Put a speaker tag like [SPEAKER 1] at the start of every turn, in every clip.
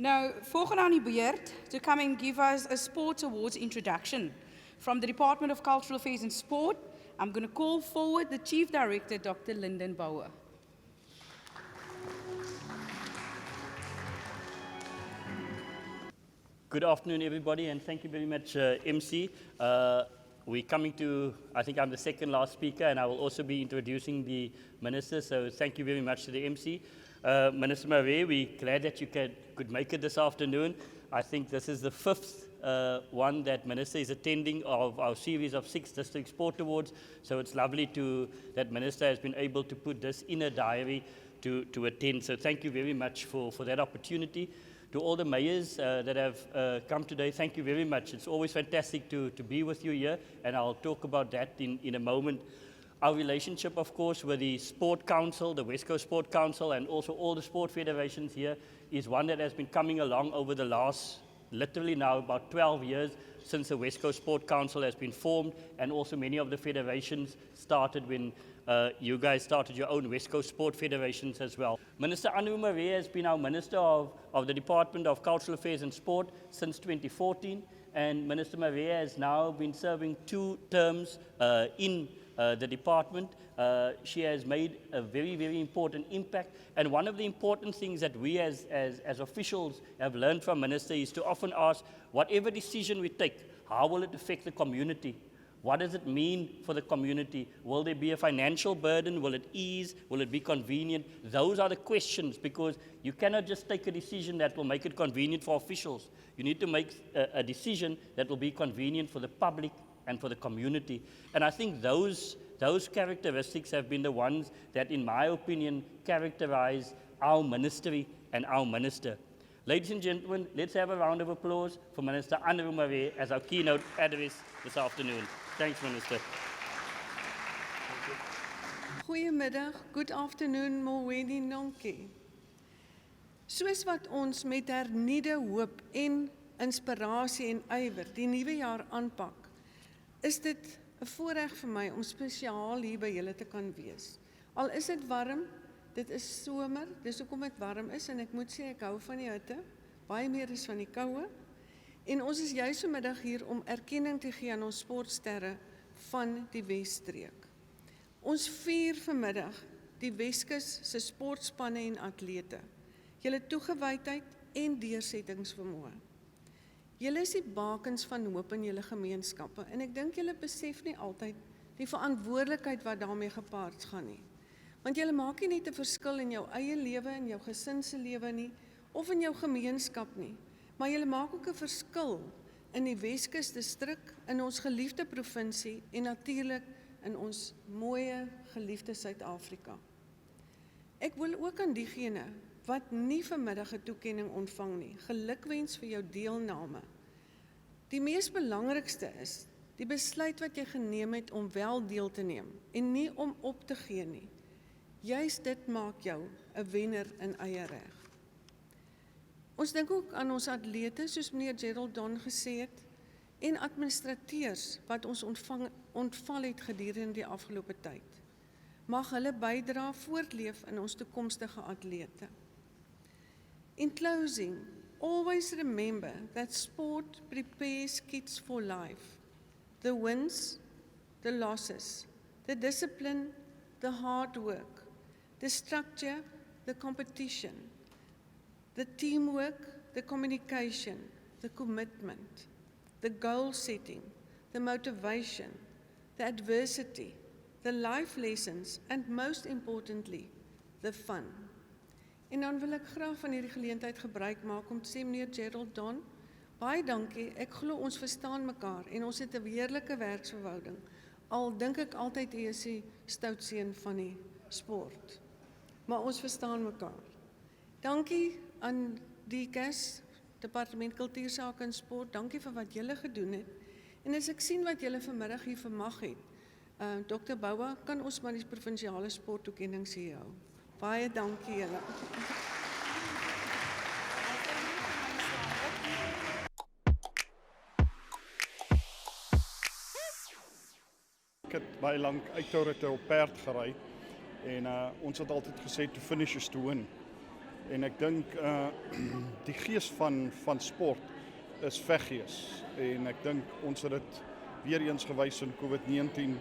[SPEAKER 1] Now, volgende aan die beurt to come and give us a Sports Awards introduction. From the Department of Cultural Affairs and Sport, I'm going to call forward the Chief Director, Dr. Lyndon Bauer.
[SPEAKER 2] Good afternoon, everybody, and thank you very much, MC. We're coming to, I think I'm the second last speaker, and I will also be introducing the Minister, so thank you very much to the MC. Minister Marais, we're glad that you could make it this afternoon. I think this is the fifth one that Minister is attending of our series of 6 District Sport Awards, so it's lovely that Minister has been able to put this in a diary to attend, so thank you very much for that opportunity. To all the mayors that have come today, thank you very much. It's always fantastic to be with you here, and I'll talk about that in a moment. Our relationship, of course, with the Sport Council, the West Coast Sport Council, and also all the sport federations here is one that has been coming along over the last, literally now, about 12 years since the West Coast Sport Council has been formed, and also many of the federations started when you guys started your own West Coast Sport Federations as well. Minister Anu Marais has been our Minister of the Department of Cultural Affairs and Sport since 2014, and Minister Marais has now been serving 2 terms in the department. She has made a very, very important impact, and one of the important things that we as officials have learned from Minister is to often ask, whatever decision we take, how will it affect the community? What does it mean for the community? Will there be a financial burden? Will it ease? Will it be convenient? Those are the questions, because you cannot just take a decision that will make it convenient for officials. You need to make a decision that will be convenient for the public and for the community. And I think those characteristics have been the ones that, in my opinion, characterize our ministry and our minister. Ladies and gentlemen, let's have a round of applause for Minister Anu Marais as our keynote address this afternoon. Thanks, Minister.
[SPEAKER 3] Goeiemiddag, good afternoon, Moweni Nonke. Soos wat ons met hernieude hoop en inspirasie en ywer die nuwe jaar aanpak, is dit 'n voorreg vir my om spesiaal hier by julle te kan wees. Al is dit warm, dit is somer, dis hoekom dit warm is, en ek moet sê ek hou van die hitte, baie meer as van die koue. En ons is juis vanmiddag hier om erkenning te gee aan ons sportsterre van die Wesstreek. Ons vier vanmiddag die Weskus se sportspanne en atlete, julle toegewydheid en deursettingsvermoë. Julle is die bakens van hoop in julle gemeenskappe, en ek dink julle besef nie altyd die verantwoordelikheid wat daarmee gepaard gaan nie. Want julle maak nie net 'n verskil in jou eie lewe, in jou gesin se lewe nie, of in jou gemeenskap nie, maar julle maak ook 'n verskil in die Weskus distrik, in ons geliefde provinsie en natuurlik in ons mooie, geliefde Suid-Afrika. Ek wil ook aan diegene wat nie vanmiddag 'n toekenning ontvang nie, gelukwens vir jou deelname. Die mees belangrikste is die besluit wat jy geneem het om wel deel te neem en nie om op te gee nie. Juist dit maak jou 'n wenner in eie reg. Ons dink ook aan ons atlete, soos meneer Gerald Don gesê het, en administrateurs wat ons ontval het gedurende die afgelope tyd. Mag hulle bydra voortleef in ons toekomstige atlete. In closing, always remember that sport prepares kids for life. The wins, the losses, the discipline, the hard work, the structure, the competition, the teamwork, the communication, the commitment, the goal setting, the motivation, the adversity, the life lessons, and most importantly, the fun. En dan wil ek graag van hierdie geleentheid gebruik maak om te sê, meneer Gerald Don, baie dankie, ek glo ons verstaan mekaar en ons het 'n heerlike werksverhouding. Al dink ek altyd u is die stoutseun van die sport. Maar ons verstaan mekaar. Dankie aan die KES, Departement Kultuursake en Sport, dankie vir wat julle gedoen het. En as ek sien wat julle vanmiddag hier vermag het, Dr. Bauer, kan ons maar die provinsiale sporttoekennings hier hou. Baie dankie julle.
[SPEAKER 4] Ek het baie lank uittouritte op perd gery en ons het altyd gesê to finish is to win. En ek dink die gees van sport is veggees. En ek dink ons het dit weer eens gewys in COVID-19.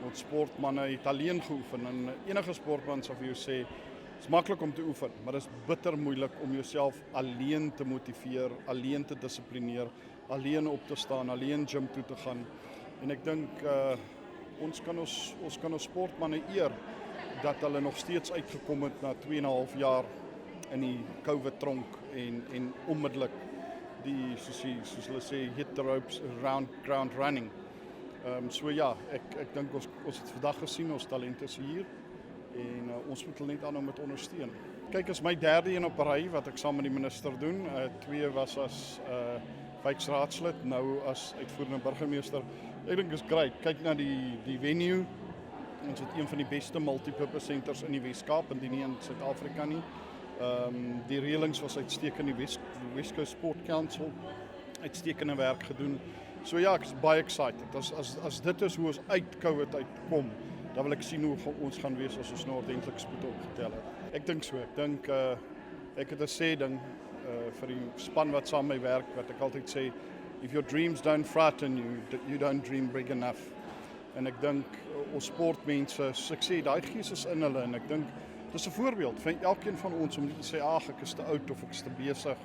[SPEAKER 4] Ons sportmanne het alleen geoefen en enige sportman sal vir jou sê, het is maklik om te oefen, maar dit is bitter moeilik om jouself alleen te motiveer, alleen te dissiplineer, alleen op te staan, alleen gym toe te gaan. En ek dink ons kan ons sportmanne eer dat hulle nog steeds uitgekom het na 2,5 jaar in die COVID-tronk en onmiddellik die, soos hulle sê, hit the ropes around ground running. So ja, ek dink ons het vandag gesien, ons talent is hier en ons moet hulle net aanhou met ondersteun. Kyk, is my derde een op 'n ry wat ek saam met die minister doen. 2 was as wijkraadslid, nou as uitvoerende burgemeester. Ek dink is great. Kyk na die venue. Ons het een van die beste multipurpose centers in die Weskaap, indien nie in Suid-Afrika nie. Die reëlings was uitstekend, die West Coast Sport Council uitstekende werk gedoen. So ja, ek is baie excited. As dit is hoe ons uit COVID uitkom, dan wil ek sien hoe ons gaan wees as ons nou ordentlik spoed opgetel het. Ek dink so. Ek dink ek het 'n sê ding vir die span wat saam met my werk, wat ek altyd sê, if your dreams don't frighten you, you don't dream big enough. En ek dink ons sportmense, ek sê, daai gees is in hulle en ek dink dis 'n voorbeeld vir elkeen van ons om nie te sê ek is te oud of ek is te besig.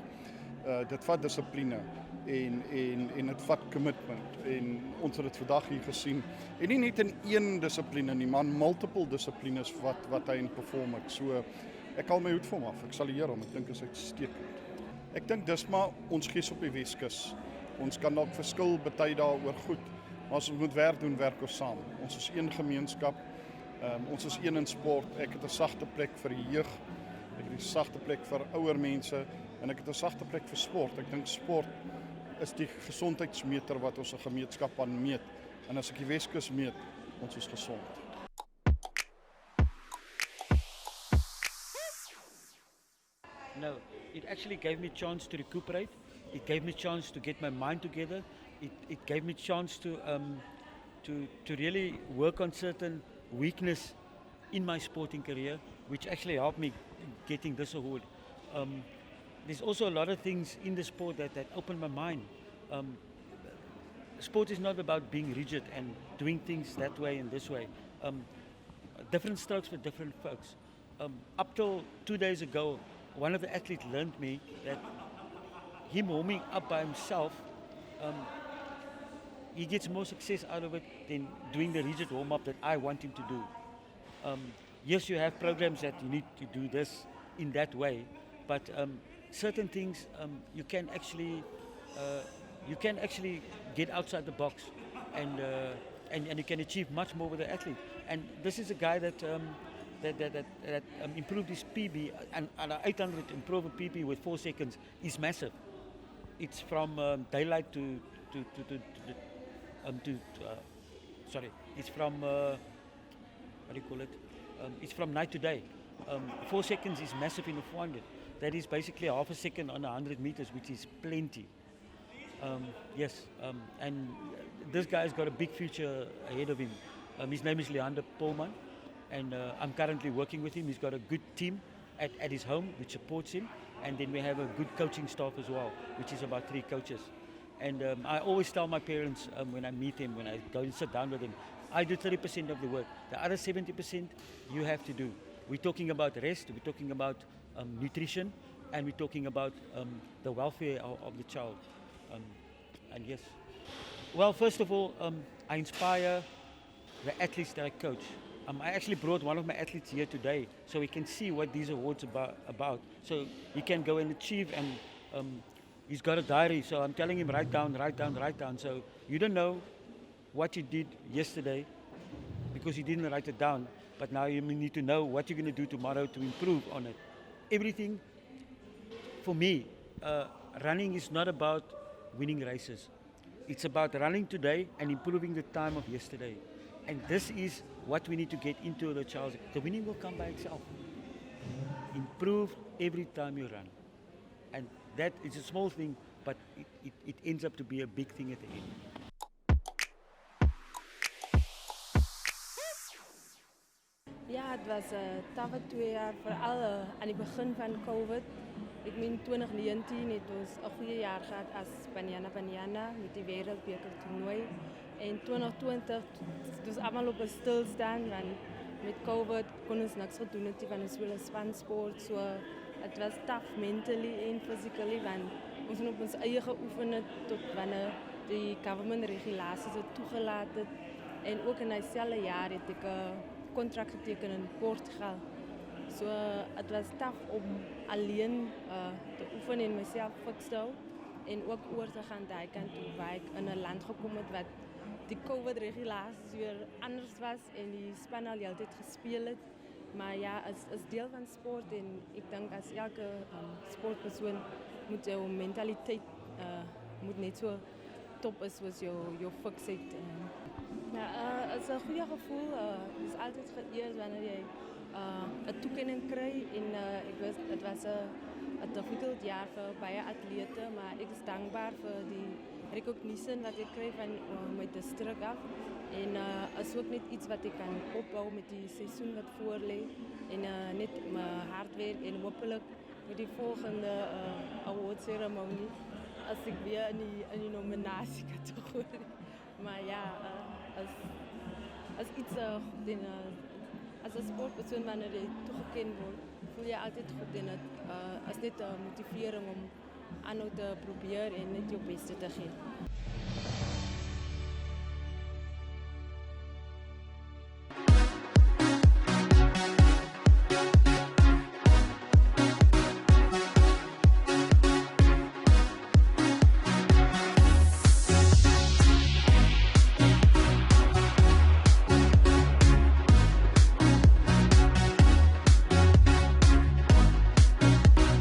[SPEAKER 4] Dit vat dissipline en dit vat commitment en ons het dit vandag hier gesien. En nie net in een dissipline nie, maar multiple dissiplines wat hy in perform het. So ek haal my hoed vir hom af. Ek sal eer hom. Ek dink is uitstekend. Ek dink dis maar ons gees op die Weskus. Ons kan dalk verskil baie daaroor goed, maar as ons moet werk doen, werk ons saam. Ons is een gemeenskap. Ons is een in sport. Ek het 'n sagte plek vir die jeug. Ek het 'n sagte plek vir ouer mense en ek het 'n sagte plek vir sport. Ek dink sport is die gesondheidsmeter wat ons 'n gemeenskap aan meet. En as ek die Weskus meet, ons is gesond.
[SPEAKER 5] No, it actually gave me a chance to recuperate. It gave me a chance to get my mind together. It gave me a chance to really work on certain weakness in my sporting career, which actually helped me getting this award. There's also a lot of things in the sport that opened my mind. Sport is not about being rigid and doing things that way and this way. Different strokes for different folks. Up till 2 days ago, one of the athletes learned me that him warming up by himself, he gets more success out of it than doing the rigid warm-up that I want him to do. Yes, you have programs that you need to do this in that way, but certain things you can actually get outside the box, and you can achieve much more with the athlete. And this is a guy that improved his PB, and 800 improve a PB with 4 seconds is massive. It's from daylight it's from what do you call it? It's from night to day. 4 seconds is massive in a 400. That is basically half a second on 100 meters, which is plenty. And this guy's got a big future ahead of him. His name is Leander Polman, and I'm currently working with him. He's got a good team at his home which supports him, and then we have a good coaching staff as well, which is about 3 coaches. And I always tell my parents when I meet him, when I go and sit down with him, I do 30% of the work. The other 70% you have to do. We're talking about rest, we're talking about nutrition, and we're talking about the welfare of the child. And yes. Well, first of all, I inspire the athletes that I coach. I actually brought one of my athletes here today so we can see what these awards are about. So he can go and achieve, and he's got a diary, so I'm telling him write down. So you don't know what you did yesterday because you didn't write it down, but now you need to know what you're going to do tomorrow to improve on it. Everything, for me, running is not about winning races. It's about running today and improving the time of yesterday. And this is what we need to get into the child. The winning will come by itself. Improve every time you run. And that is a small thing, but it ends up to be a big thing at the end.
[SPEAKER 6] Ja, het was 2 jaar, vooral aan het begin van COVID. Ek meen 2019 het ons 'n goeie jaar gehad as Banyana met die wêreldbeker toernooi en 2020 dus almal op 'n stilstand want met COVID kon ons niks gedoen het want ons speel 'n spansport so dit was tough mentally en physically want ons moet op ons eie geoefen het tot wanneer die government regulasies het toegelaat het en ook in dieselfde jaar het ek 'n kontrak geteken in Portugal. So het was tough om alleen te oefen en myself fix te hou en ook oor te gaan daai kant toe waar ek in 'n land gekom het wat die COVID regulasies weer anders was en die span al heeltyd gespeel het. Maar ja, is deel van sport en ek dink as elke sportpersoon moet jou mentaliteit moet net so top is soos jou fiksheid. Ja, het is 'n goeie gevoel. Het is altyd geëerd wanneer jy 'n toekenning kry en dit was 'n difficult jaar vir baie atlete, maar ek is dankbaar vir die recognition wat ek kry van my distrik af en is ook net iets wat ek kan opbou met die seisoen wat voor lê en net my hard werk en hopelik met die volgende award ceremonie as ek weer in die nominasie kategorie. Maar ja, as iets as 'n sportpersoon wanneer jy toegeken word, voel jy altyd goed en dit is net 'n motivering om aanhou te probeer en net jou beste te gee.